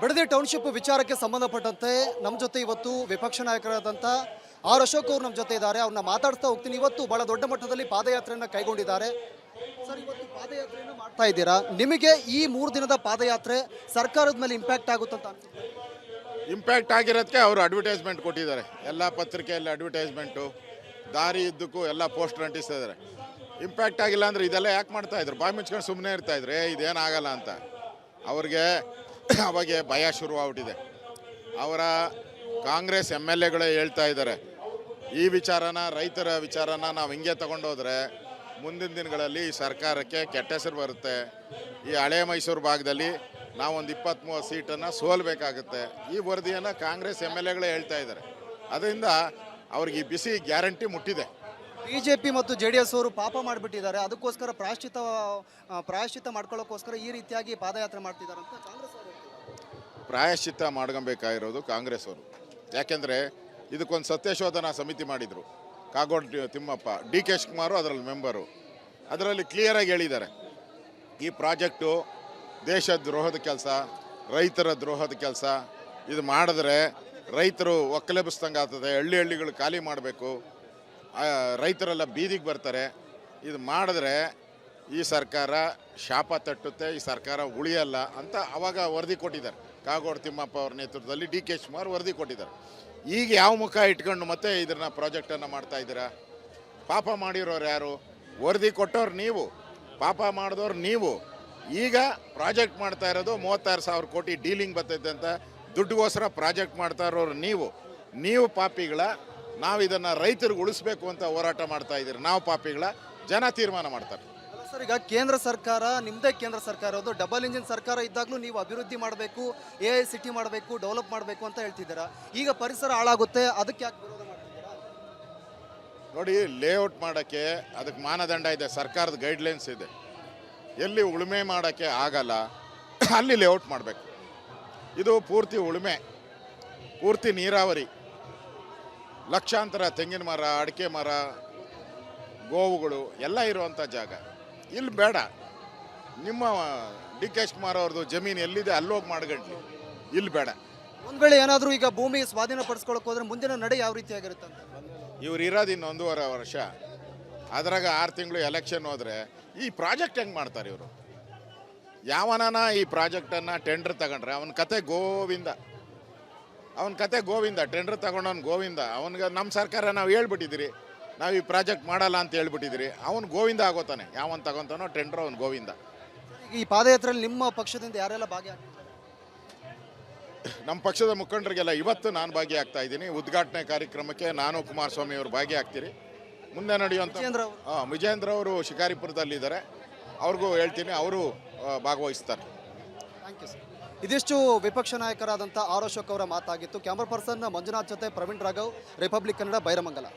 Bidadi township ವಿಚಾರಕ್ಕೆ ಸಂಬಂಧಪಟ್ಟಂತೆ ನಮ್ಮ ಜೊತೆ ಇವತ್ತು ವಿಪಕ್ಷ ನಾಯಕರಾದಂಥ ಆರ್ ಅಶೋಕ್ ಅವರು ನಮ್ಮ ಜೊತೆ ಇದ್ದಾರೆ. ಅವ್ರನ್ನ ಮಾತಾಡ್ತಾ ಹೋಗ್ತೀನಿ. ಇವತ್ತು ಬಹಳ ದೊಡ್ಡ ಮಟ್ಟದಲ್ಲಿ ಪಾದಯಾತ್ರೆಯನ್ನು ಕೈಗೊಂಡಿದ್ದಾರೆ. ಸರ್, ಇವತ್ತು ಪಾದಯಾತ್ರೆಯನ್ನು ಮಾಡ್ತಾ ಇದ್ದೀರಾ. ನಿಮಗೆ ಈ 3 ದಿನದ ಪಾದಯಾತ್ರೆ ಸರ್ಕಾರದ ಮೇಲೆ ಇಂಪ್ಯಾಕ್ಟ್ ಆಗುತ್ತಂತ ಅನ್ಸುತ್ತೆ? ಇಂಪ್ಯಾಕ್ಟ್ ಆಗಿರೋದಕ್ಕೆ ಅವರು ಅಡ್ವರ್ಟೈಸ್ಮೆಂಟ್ ಕೊಟ್ಟಿದ್ದಾರೆ. ಎಲ್ಲ ಪತ್ರಿಕೆಯಲ್ಲಿ ಅಡ್ವರ್ಟೈಸ್ಮೆಂಟು, ದಾರಿ ಇದ್ದಕ್ಕೂ ಎಲ್ಲ ಪೋಸ್ಟರ್ ಅಂಟಿಸ್ತಾ ಇದ್ದಾರೆ. ಇಂಪ್ಯಾಕ್ಟ್ ಆಗಿಲ್ಲ ಅಂದರೆ ಇದೆಲ್ಲ ಯಾಕೆ ಮಾಡ್ತಾ ಇದ್ರು? ಬಾಯಿ ಮುಚ್ಕೊಂಡು ಸುಮ್ಮನೆ ಇರ್ತಾಯಿದ್ರು, ಇದೇನಾಗಲ್ಲ ಅಂತ. ಅವ್ರಿಗೆ ಅವಾಗೆ ಭಯ ಶುರುವಾಗ್ಬಿಟ್ಟಿದೆ. ಅವರ ಕಾಂಗ್ರೆಸ್ MLAಗಳೇ ಹೇಳ್ತಾ ಇದ್ದಾರೆ, ಈ ವಿಚಾರನ, ರೈತರ ವಿಚಾರನ ನಾವು ಹಿಂಗೆ ತಗೊಂಡೋದ್ರೆ ಮುಂದಿನ ದಿನಗಳಲ್ಲಿ ಈ ಸರ್ಕಾರಕ್ಕೆ ಕೆಟ್ಟ ಹೆಸರು ಬರುತ್ತೆ. ಈ ಹಳೆ ಮೈಸೂರು ಭಾಗದಲ್ಲಿ ನಾವೊಂದು 20-30 ಸೀಟನ್ನು ಸೋಲ್ಬೇಕಾಗುತ್ತೆ. ಈ ವರದಿಯನ್ನು ಕಾಂಗ್ರೆಸ್ MLAಗಳೇ ಹೇಳ್ತಾ ಇದ್ದಾರೆ. ಅದರಿಂದ ಅವ್ರಿಗೆ ಈ ಬಿಸಿ ಗ್ಯಾರಂಟಿ ಮುಟ್ಟಿದೆ. BJP ಮತ್ತು JDS ಅವರು ಪಾಪ ಮಾಡಿಬಿಟ್ಟಿದ್ದಾರೆ. ಅದಕ್ಕೋಸ್ಕರ ಪ್ರಾಯಶ್ಚಿತ್ತ ಮಾಡ್ಕೊಳ್ಳೋಕ್ಕೋಸ್ಕರ ಈ ರೀತಿಯಾಗಿ ಪಾದಯಾತ್ರೆ ಮಾಡ್ತಿದ್ದಾರೆ ಅಂತ ಕಾಂಗ್ರೆಸ್ ಅವರು ಹೇಳ್ತಿದ್ದಾರೆ. ಪ್ರಾಯಶ್ಚಿತ್ತ ಮಾಡ್ಕೊಬೇಕಾಗಿರೋದು ಕಾಂಗ್ರೆಸ್ ಅವರು. ಯಾಕೆಂದರೆ ಇದಕ್ಕೊಂದು ಸತ್ಯಶೋಧನಾ ಸಮಿತಿ ಮಾಡಿದರು. ಕಾಗೋಡು ತಿಮ್ಮಪ್ಪ, DK ಶಿವಕುಮಾರು ಅದರಲ್ಲಿ ಮೆಂಬರು. ಅದರಲ್ಲಿ ಕ್ಲಿಯರಾಗಿ ಹೇಳಿದ್ದಾರೆ, ಈ ಪ್ರಾಜೆಕ್ಟು ದೇಶ ದ್ರೋಹದ ಕೆಲಸ, ರೈತರ ದ್ರೋಹದ ಕೆಲಸ. ಇದು ಮಾಡಿದ್ರೆ ರೈತರು ಒಕ್ಕಲೆಬ್ಬಿಸ್ದಂಗೆ ಆಗ್ತದೆ. ಹಳ್ಳಿಗಳು ಖಾಲಿ ಮಾಡಬೇಕು, ರೈತರೆಲ್ಲ ಬೀದಿಗೆ ಬರ್ತಾರೆ. ಇದು ಮಾಡಿದ್ರೆ ಈ ಸರ್ಕಾರ ಶಾಪ ತಟ್ಟುತ್ತೆ, ಈ ಸರ್ಕಾರ ಉಳಿಯಲ್ಲ ಅಂತ ಅವಾಗ ವರದಿ ಕೊಟ್ಟಿದ್ದಾರೆ. ಕಾಗೋಡು ತಿಮ್ಮಪ್ಪ ಅವ್ರ ನೇತೃತ್ವದಲ್ಲಿ DK ಶಿವಕುಮಾರ್ ವರದಿ ಕೊಟ್ಟಿದ್ದಾರೆ. ಈಗ ಯಾವ ಮುಖ ಇಟ್ಕೊಂಡು ಮತ್ತೆ ಇದನ್ನ ಪ್ರಾಜೆಕ್ಟನ್ನು ಮಾಡ್ತಾ ಇದ್ದೀರಾ? ಪಾಪ ಮಾಡಿರೋರು ಯಾರು? ವರದಿ ಕೊಟ್ಟವ್ರು ನೀವು, ಪಾಪ ಮಾಡಿದವ್ರು ನೀವು. ಈಗ ಪ್ರಾಜೆಕ್ಟ್ ಮಾಡ್ತಾ ಇರೋದು 36,000 ಕೋಟಿ ಡೀಲಿಂಗ್ ಬರ್ತೈತೆ ಅಂತ ದುಡ್ಡುಗೋಸ್ಕರ ಪ್ರಾಜೆಕ್ಟ್ ಮಾಡ್ತಾ ಇರೋರು ನೀವು ಪಾಪಿಗಳ. ನಾವು ಇದನ್ನು ರೈತರಿಗೆ ಉಳಿಸ್ಬೇಕು ಅಂತ ಹೋರಾಟ ಮಾಡ್ತಾ ಇದ್ದೀರಿ. ನಾವು ಪಾಪಿಗಳ, ಜನ ತೀರ್ಮಾನ ಮಾಡ್ತಾರೆ. ಸರ್, ಈಗ ಕೇಂದ್ರ ಸರ್ಕಾರ, ನಿಮ್ಮದೇ ಕೇಂದ್ರ ಸರ್ಕಾರ, ಅದು ಡಬಲ್ ಇಂಜಿನ್ ಸರ್ಕಾರ ಇದ್ದಾಗಲೂ ನೀವು ಅಭಿವೃದ್ಧಿ ಮಾಡಬೇಕು, AI ಸಿಟಿ ಮಾಡಬೇಕು, ಡೆವಲಪ್ ಮಾಡಬೇಕು ಅಂತ ಹೇಳ್ತಿದ್ದೀರಾ. ಈಗ ಪರಿಸರ ಹಾಳಾಗುತ್ತೆ, ಅದಕ್ಕೆ ಯಾಕೆ ವಿರೋಧ ಮಾಡ್ತಿದ್ದೀರಾ? ನೋಡಿ, ಲೇಔಟ್ ಮಾಡೋಕ್ಕೆ ಅದಕ್ಕೆ ಮಾನದಂಡ ಇದೆ, ಸರ್ಕಾರದ ಗೈಡ್ಲೈನ್ಸ್ ಇದೆ. ಎಲ್ಲಿ ಉಳುಮೆ ಮಾಡೋಕ್ಕೆ ಆಗಲ್ಲ ಅಲ್ಲಿ ಲೇಔಟ್ ಮಾಡಬೇಕು. ಇದು ಪೂರ್ತಿ ಉಳುಮೆ, ಪೂರ್ತಿ ನೀರಾವರಿ, ಲಕ್ಷಾಂತರ ತೆಂಗಿನ ಮರ, ಅಡಿಕೆ ಮರ, ಗೋವುಗಳು ಎಲ್ಲ ಇರುವಂಥ ಜಾಗ. ಇಲ್ಲಿ ಬೇಡ. ನಿಮ್ಮ DK ಶಿವಕುಮಾರ್ ಅವ್ರದ್ದು ಜಮೀನು ಎಲ್ಲಿದೆ ಅಲ್ಲೋಗಿ ಮಾಡ್ಗಂಟ್ಲಿ, ಇಲ್ಲಿ ಬೇಡ. ಒಂದು ವೇಳೆ ಏನಾದರೂ ಈಗ ಭೂಮಿ ಸ್ವಾಧೀನಪಡಿಸ್ಕೊಳ್ಳೋಕೆ ಹೋದ್ರೆ ಮುಂದಿನ ನಡೆ ಯಾವ ರೀತಿಯಾಗಿರುತ್ತೆ ಅಂತ? ಇವ್ರು ಇರೋದು ಇನ್ನು 1.5 ವರ್ಷ, ಅದ್ರಾಗ 6 ತಿಂಗಳು ಎಲೆಕ್ಷನ್ ಹೋದರೆ ಈ ಪ್ರಾಜೆಕ್ಟ್ ಹೆಂಗೆ ಮಾಡ್ತಾರೆ ಇವರು? ಯಾವನಾನ ಈ ಪ್ರಾಜೆಕ್ಟನ್ನು ಟೆಂಡರ್ ತಗೊಂಡ್ರೆ ಅವನ ಕತೆ ಗೋವಿಂದ, ಟೆಂಡರ್ ತಗೊಂಡವನು ಗೋವಿಂದ. ಅವನಿಗೆ ನಮ್ಮ ಸರ್ಕಾರ ನಾವು ಹೇಳ್ಬಿಟ್ಟಿದ್ದೀರಿ, ನಾವು ಈ ಪ್ರಾಜೆಕ್ಟ್ ಮಾಡಲ್ಲ ಅಂತ ಹೇಳ್ಬಿಟ್ಟಿದ್ದೀರಿ. ಅವನು ಗೋವಿಂದ ಆಗೋತಾನೆ. ಯಾವನ್ ತಗೊಂತಾನೋ ಟೆಂಡರ್ ಅವನು ಗೋವಿಂದ. ಈ ಪಾದಯಾತ್ರೆಯಲ್ಲಿ ನಿಮ್ಮ ಪಕ್ಷದಿಂದ ಯಾರೆಲ್ಲ ಭಾಗಿಯಾಗ್ತಿದ್ದಾರೆ? ನಮ್ಮ ಪಕ್ಷದ ಮುಖಂಡರಿಗೆಲ್ಲ ಇವತ್ತು ನಾನು ಭಾಗಿಯಾಗ್ತಾ ಇದ್ದೀನಿ. ಉದ್ಘಾಟನೆ ಕಾರ್ಯಕ್ರಮಕ್ಕೆ ನಾನು ಕುಮಾರಸ್ವಾಮಿ ಅವರು ಭಾಗಿಯಾಗ್ತೀರಿ. ಮುಂದೆ ನಡೆಯುವಂಥ ವಿಜೇಂದ್ರ ಅವರು ಶಿಕಾರಿಪುರದಲ್ಲಿದ್ದಾರೆ, ಅವ್ರಿಗೂ ಹೇಳ್ತೀನಿ, ಅವರು ಭಾಗವಹಿಸ್ತಾರೆ. Thank you sir. ಇದಿಷ್ಟು ವಿಪಕ್ಷ ನಾಯಕರಾದಂಥ ಆರ್ ಅಶೋಕ್ ಅವರ ಮಾತಾಗಿತ್ತು. ಕ್ಯಾಮರಾ ಪರ್ಸನ್ ಮಂಜುನಾಥ್ ಜೊತೆ ಪ್ರವೀಣ್ ರಾಘವ್, ರಿಪಬ್ಲಿಕ್ ಕನ್ನಡ, ಬೈರಮಂಗಲ.